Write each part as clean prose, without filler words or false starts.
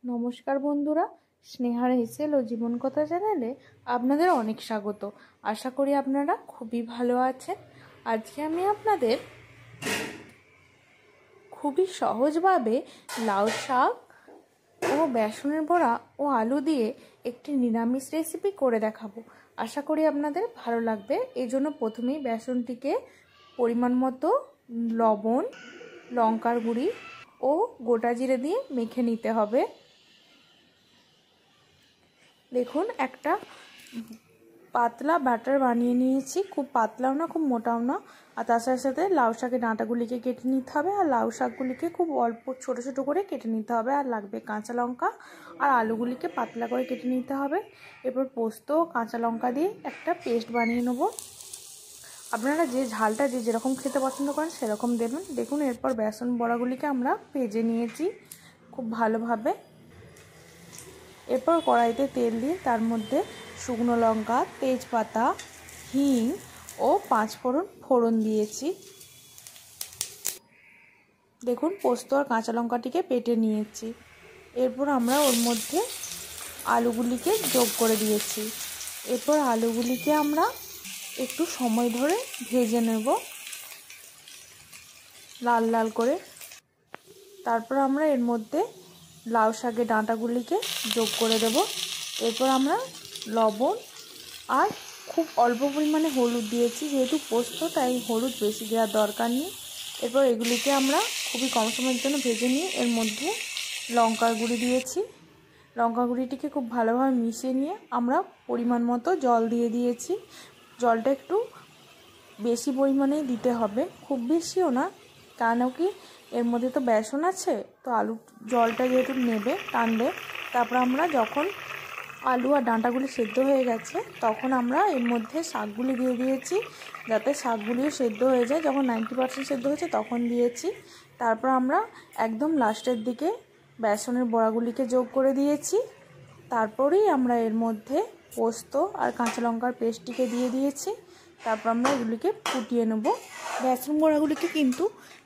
নমস্কার বন্ধুরা, স্নেহার হেসেল ও জীবন কথা চ্যানেলে আপনাদের অনেক স্বাগত। আশা করি আপনারা খুবই ভালো আছেন। আজকে আমি আপনাদের খুবই সহজভাবে লাউ শাক ও বেসনের বড়া ও আলু দিয়ে একটি নিরামিষ রেসিপি করে দেখাবো। আশা করি আপনাদের ভালো লাগবে। এই জন্য প্রথমেই বেসনটিকে পরিমাণ মতো লবণ, লঙ্কার গুঁড়ি ও গোটা জিরে দিয়ে মেখে নিতে হবে। দেখুন, একটা পাতলা ব্যাটার বানিয়ে নিয়েছি, খুব পাতলাও না খুব মোটাও না। আর তার সাথে সাথে লাউ শাকের ডাঁটাগুলিকে কেটে নিতে হবে, আর লাউ শাকগুলিকে খুব অল্প ছোট ছোট করে কেটে নিতে হবে। আর লাগবে কাঁচা লঙ্কা, আর আলুগুলিকে পাতলা করে কেটে নিতে হবে। এরপর পোস্ত কাঁচা লঙ্কা দিয়ে একটা পেস্ট বানিয়ে নেব। আপনারা যে ঝালটা যে যেরকম খেতে পছন্দ করেন সেরকম দেবেন। দেখুন, এরপর বেসন বড়াগুলিকে আমরা ভেজে নিয়েছি খুব ভালোভাবে। এরপর কড়াইতে তেল দিয়ে তার মধ্যে শুকনো লঙ্কা, তেজপাতা, হিং ও পাঁচফোড়ন দিয়েছি। দেখুন, পোস্ত আর কাঁচা লঙ্কাটিকে বেটে নিয়েছি। এরপর আমরা ওর মধ্যে আলুগুলিকে যোগ করে দিয়েছি। এরপর আলুগুলিকে আমরা একটু সময় ধরে ভেজে নেব লাল লাল করে। তারপর আমরা এর মধ্যে লাউ শাকের ডাঁটাগুলিকে যোগ করে দেব। এরপর আমরা লবণ আর খুব অল্প পরিমাণে হলুদ দিয়েছি, যেহেতু পোস্ত তাই হলুদ বেশি দেওয়ার দরকার নেই। এরপর এগুলিকে আমরা খুবই কম সময়ের জন্য ভেজে নিয়ে এর মধ্যে লঙ্কার গুঁড়ি দিয়েছি। লঙ্কা গুঁড়িটিকে খুব ভালোভাবে মিশিয়ে নিয়ে আমরা পরিমাণ মতো জল দিয়ে দিয়েছি। জলটা একটু বেশি পরিমাণেই দিতে হবে, খুব বেশিও না, কারণ কি এর মধ্যে তো বেসন আছে, তো আলু জলটা যেহেতু নেবে টানবে। তারপর আমরা যখন আলু আর ডাঁটাগুলি সেদ্ধ হয়ে গেছে তখন আমরা এর মধ্যে শাকগুলি দিয়ে দিয়েছি, যাতে শাকগুলিও সেদ্ধ হয়ে যায়। যখন 90% সেদ্ধ হয়েছে তখন দিয়েছি। তারপর আমরা একদম লাস্টের দিকে বেসনের বড়াগুলিকে যোগ করে দিয়েছি। তারপরেই আমরা এর মধ্যে পোস্ত আর কাঁচা লঙ্কার পেস্টটিকে দিয়ে দিয়েছি। তারপর আমরা এগুলিকে ফুটিয়ে নেব। বেসন বড়াগুলিকে কিন্তু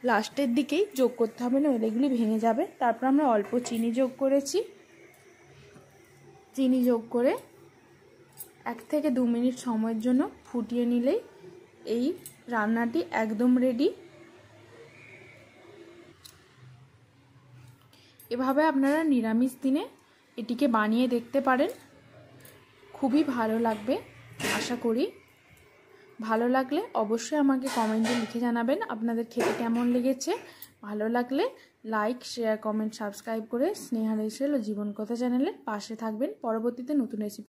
লাস্টের দিকেই যোগ করতে হবে, নইলে এগুলি ভেঙে যাবে। তারপর আমরা অল্প চিনি যোগ করেছি। চিনি যোগ করে 1 থেকে 2 মিনিট সময়ের জন্য ফুটিয়ে নিলেই এই রান্নাটি একদম রেডি। এভাবে আপনারা নিরামিষ দিনে এটিকে বানিয়ে দেখতে পারেন, খুবই ভালো লাগবে। আশা করি ভালো লাগলে অবশ্যই আমাকে কমেন্টে লিখে জানাবেন আপনাদের খেতে কেমন লেগেছে। ভালো লাগলে লাইক, শেয়ার, কমেন্ট, সাবস্ক্রাইব করে স্নেহার হেসেল ও জীবন কথা চ্যানেলের পাশে থাকবেন। পরবর্তীতে নতুন রেসিপি